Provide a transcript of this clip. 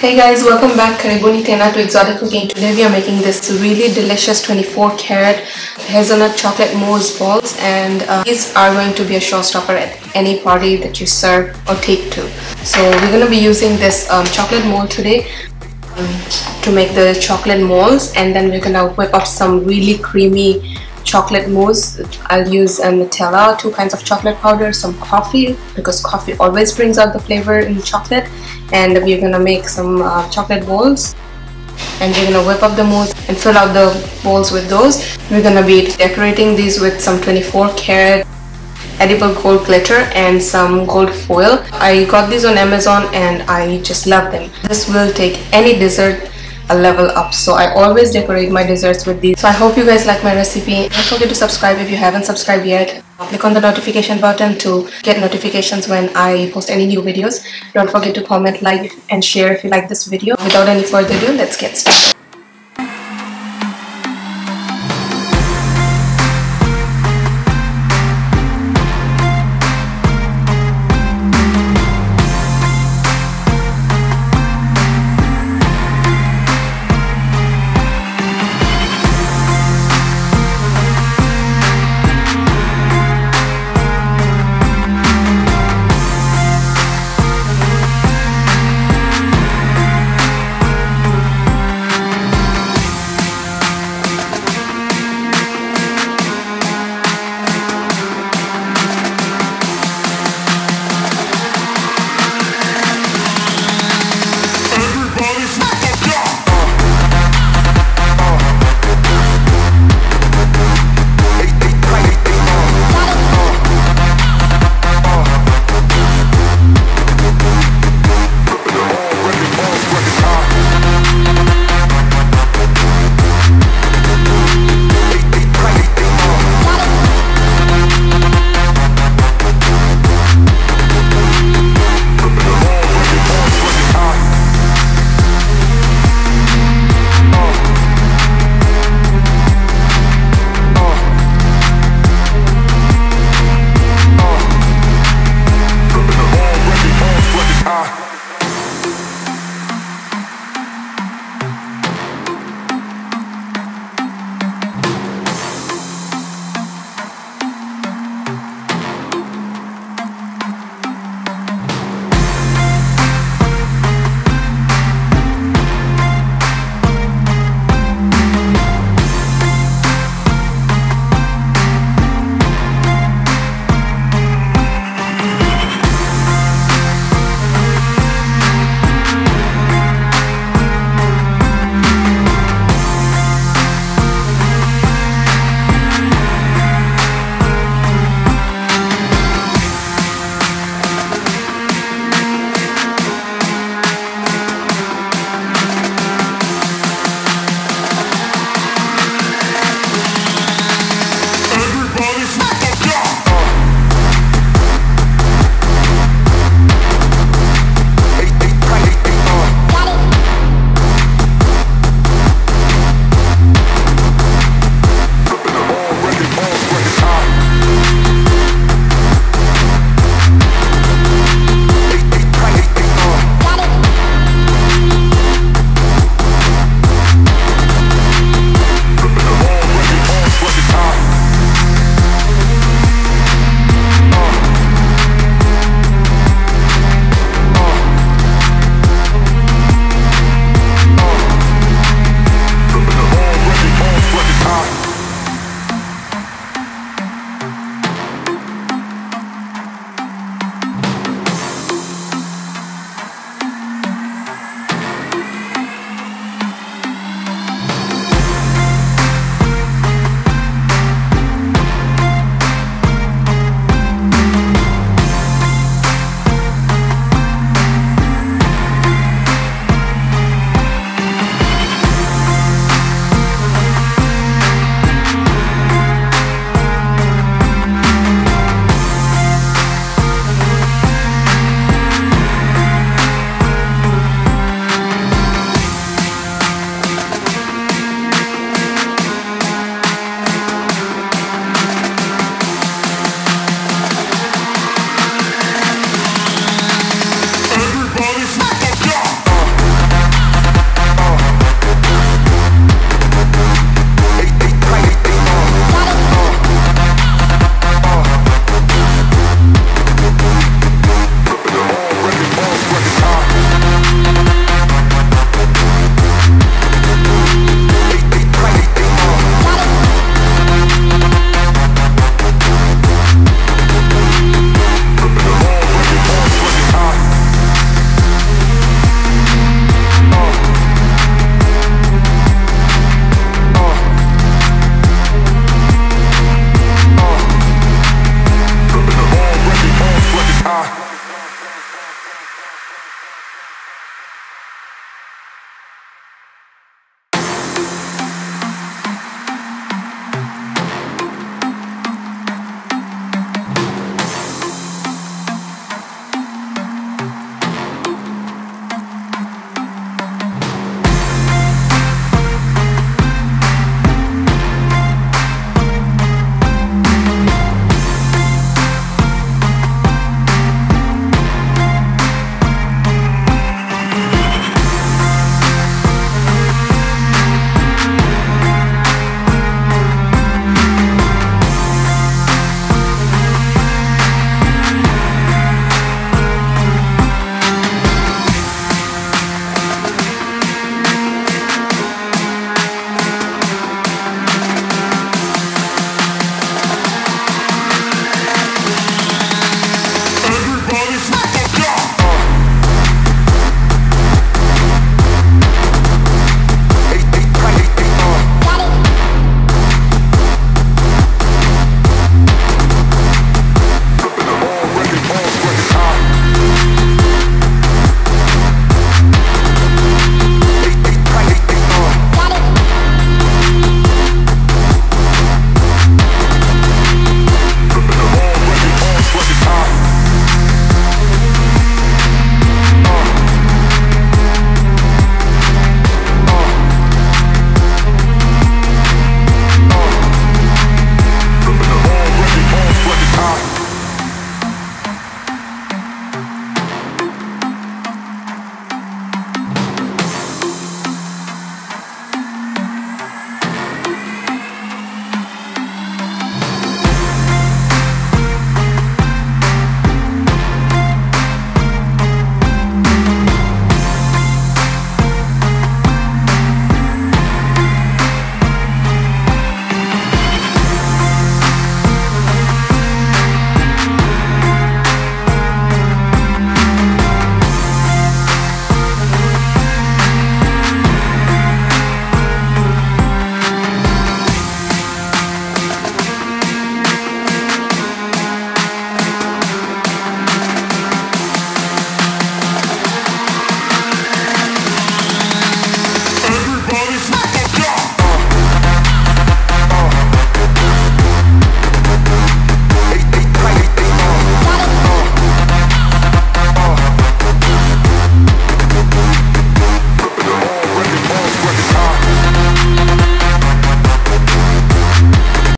Hey guys, welcome back. Karibuni tena to Exotic Cooking. Today we are making this really delicious 24 karat hazelnut chocolate mousse balls, and these are going to be a showstopper at any party that you serve or take to. So we're going to be using this chocolate mold today to make the chocolate molds, and then we're going to whip up some really creamy chocolate mousse. I'll use Nutella, 2 kinds of chocolate powder, some coffee, because coffee always brings out the flavor in chocolate, and we're gonna make some chocolate balls, and we're gonna whip up the mousse and fill out the balls with those. We're gonna be decorating these with some 24 karat edible gold glitter and some gold foil. I got these on Amazon and I just love them. This will take any dessert a level up, so I always decorate my desserts with these. So I hope you guys like my recipe. Don't forget to subscribe if you haven't subscribed yet. Click on the notification button to get notifications when I post any new videos. Don't forget to comment, like, and share if you like this video. Without any further ado, let's get started.